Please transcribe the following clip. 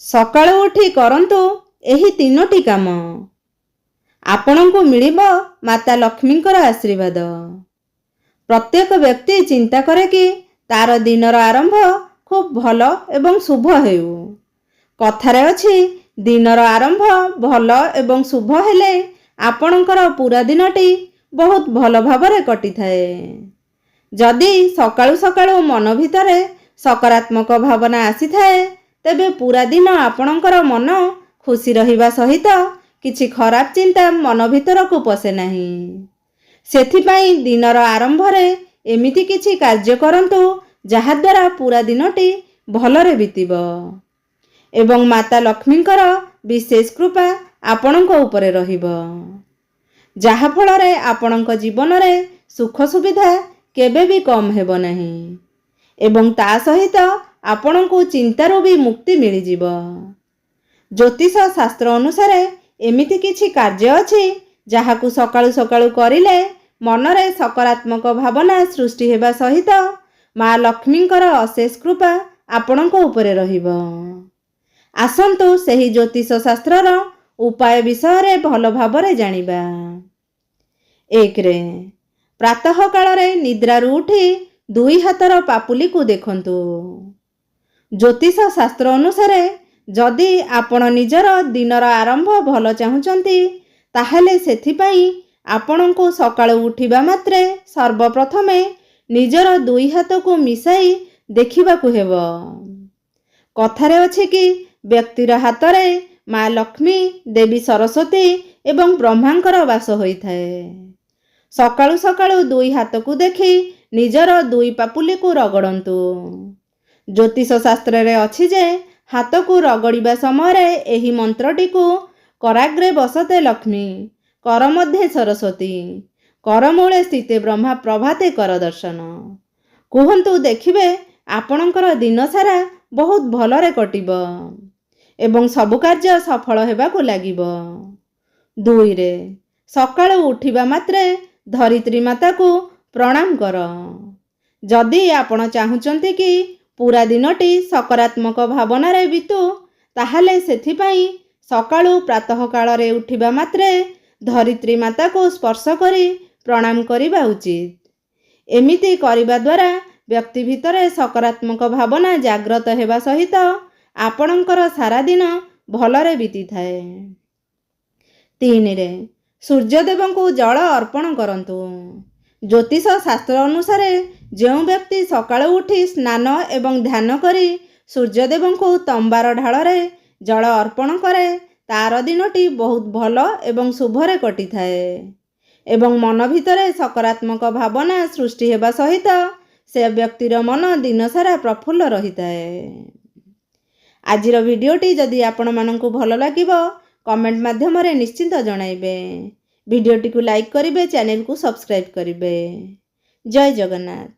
ସକାଳୁ ଉଠି କରନ୍ତୁ ଏହି ତିନୋଟି କାମ। ଆପଣଙ୍କୁ ମିଳିବ ମାତା ଲକ୍ଷ୍ମୀଙ୍କର ଆଶୀର୍ବାଦ। ପ୍ରତ୍ୟେକ ବ୍ୟକ୍ତି ଚିନ୍ତା କରେ କି ତାର ଦିନର ଆରମ୍ଭ ଖୁବ୍ ଭଲ ଏବଂ ଶୁଭ ହେଉ। କଥାରେ ଅଛି, ଦିନର ଆରମ୍ଭ ଭଲ ଏବଂ ଶୁଭ ହେଲେ ଆପଣଙ୍କର ପୁରା ଦିନଟି ବହୁତ ଭଲ ଭାବରେ କଟିଥାଏ। ଯଦି ସକାଳୁ ସକାଳୁ ମନ ଭିତରେ ସକାରାତ୍ମକ ଭାବନା ଆସିଥାଏ, ତେବେ ପୁରା ଦିନ ଆପଣଙ୍କର ମନ ଖୁସି ରହିବା ସହିତ କିଛି ଖରାପ ଚିନ୍ତା ମନ ଭିତରକୁ ପଶେ ନାହିଁ। ସେଥିପାଇଁ ଦିନର ଆରମ୍ଭରେ ଏମିତି କିଛି କାର୍ଯ୍ୟ କରନ୍ତୁ ଯାହାଦ୍ୱାରା ପୁରା ଦିନଟି ଭଲରେ ବିତିବ ଏବଂ ମାତା ଲକ୍ଷ୍ମୀଙ୍କର ବିଶେଷ କୃପା ଆପଣଙ୍କ ଉପରେ ରହିବ, ଯାହାଫଳରେ ଆପଣଙ୍କ ଜୀବନରେ ସୁଖ ସୁବିଧା କେବେ ବି କମ୍ ହେବ ନାହିଁ ଏବଂ ତା ସହିତ ଆପଣଙ୍କୁ ଚିନ୍ତାରୁ ବି ମୁକ୍ତି ମିଳିଯିବ। ଜ୍ୟୋତିଷ ଶାସ୍ତ୍ର ଅନୁସାରେ ଏମିତି କିଛି କାର୍ଯ୍ୟ ଅଛି ଯାହାକୁ ସକାଳୁ ସକାଳୁ କରିଲେ ମନରେ ସକାରାତ୍ମକ ଭାବନା ସୃଷ୍ଟି ହେବା ସହିତ ମା ଲକ୍ଷ୍ମୀଙ୍କର ଅଶେଷ କୃପା ଆପଣଙ୍କ ଉପରେ ରହିବ। ଆସନ୍ତୁ ସେହି ଜ୍ୟୋତିଷ ଶାସ୍ତ୍ରର ଉପାୟ ବିଷୟରେ ଭଲ ଭାବରେ ଜାଣିବା। 1. ପ୍ରାତଃ କାଳରେ ନିଦ୍ରାରୁ ଉଠି 2 ହାତର ପାପୁଲିକୁ ଦେଖନ୍ତୁ। ଜ୍ୟୋତିଷ ଶାସ୍ତ୍ର ଅନୁସାରେ ଯଦି ଆପଣ ନିଜର ଦିନର ଆରମ୍ଭ ଭଲ ଚାହୁଁଛନ୍ତି, ତାହେଲେ ସେଥିପାଇଁ ଆପଣଙ୍କୁ ସକାଳୁ ଉଠିବା ମାତ୍ରେ ସର୍ବପ୍ରଥମେ ନିଜର 2 ହାତକୁ ମିଶାଇ ଦେଖିବାକୁ ହେବ। କଥାରେ ଅଛି କି ବ୍ୟକ୍ତିର ହାତରେ ମା ଲକ୍ଷ୍ମୀ, ଦେବୀ ସରସ୍ୱତୀ ଏବଂ ବ୍ରହ୍ମାଙ୍କର ବାସ ହୋଇଥାଏ। ସକାଳୁ ସକାଳୁ 2 ହାତକୁ ଦେଖି ନିଜର 2 ପାପୁଲିକୁ ରଗଡ଼ନ୍ତୁ। ଜ୍ୟୋତିଷ ଶାସ୍ତ୍ରରେ ଅଛି ଯେ ହାତକୁ ରଗଡ଼ିବା ସମୟରେ ଏହି ମନ୍ତ୍ରଟିକୁ କରାଗ୍ରେ ବସତେ ଲକ୍ଷ୍ମୀ, କର ମଧ୍ୟେ ସରସ୍ୱତୀ, କରମୂଳେ ସ୍ଥିତେ ବ୍ରହ୍ମା ପ୍ରଭାତେ କର ଦର୍ଶନ କୁହନ୍ତୁ। ଦେଖିବେ ଆପଣଙ୍କର ଦିନ ସାରା ବହୁତ ଭଲରେ କଟିବ ଏବଂ ସବୁ କାର୍ଯ୍ୟ ସଫଳ ହେବାକୁ ଲାଗିବ। 2. ସକାଳୁ ଉଠିବା ମାତ୍ରେ ଧରିତ୍ରୀ ମାତାକୁ ପ୍ରଣାମ କର। ଯଦି ଆପଣ ଚାହୁଁଛନ୍ତି କି ପୁରା ଦିନଟି ସକାରାତ୍ମକ ଭାବନାରେ ବିତୁ, ତାହେଲେ ସେଥିପାଇଁ ସକାଳୁ ପ୍ରାତଃ କାଳରେ ଉଠିବା ମାତ୍ରେ ଧରିତ୍ରୀ ମାତାକୁ ସ୍ପର୍ଶ କରି ପ୍ରଣାମ କରିବା ଉଚିତ। ଏମିତି କରିବା ଦ୍ୱାରା ବ୍ୟକ୍ତି ଭିତରେ ସକାରାତ୍ମକ ଭାବନା ଜାଗ୍ରତ ହେବା ସହିତ ଆପଣଙ୍କର ସାରା ଦିନ ଭଲରେ ବିତିଥାଏ। 3. ସୂର୍ଯ୍ୟଦେବଙ୍କୁ ଜଳ ଅର୍ପଣ କରନ୍ତୁ। ଜ୍ୟୋତିଷ ଶାସ୍ତ୍ର ଅନୁସାରେ ଯେଉଁ ବ୍ୟକ୍ତି ସକାଳୁ ଉଠି ସ୍ନାନ ଏବଂ ଧ୍ୟାନ କରି ସୂର୍ଯ୍ୟଦେବଙ୍କୁ ତମ୍ବାର ଢାଳରେ ଜଳ ଅର୍ପଣ କରେ, ତାର ଦିନଟି ବହୁତ ଭଲ ଏବଂ ଶୁଭରେ କଟିଥାଏ ଏବଂ ମନ ଭିତରେ ସକାରାତ୍ମକ ଭାବନା ସୃଷ୍ଟି ହେବା ସହିତ ସେ ବ୍ୟକ୍ତିର ମନ ଦିନସାରା ପ୍ରଫୁଲ୍ଲ ରହିଥାଏ। ଆଜିର ଭିଡ଼ିଓଟି ଯଦି ଆପଣମାନଙ୍କୁ ଭଲ ଲାଗିବ, କମେଣ୍ଟ ମାଧ୍ୟମରେ ନିଶ୍ଚିନ୍ତ ଜଣାଇବେ। ଭିଡ଼ିଓଟିକୁ ଲାଇକ୍ କରିବେ, ଚ୍ୟାନେଲକୁ ସବସ୍କ୍ରାଇବ୍ କରିବେ। ଜୟ ଜଗନ୍ନାଥ।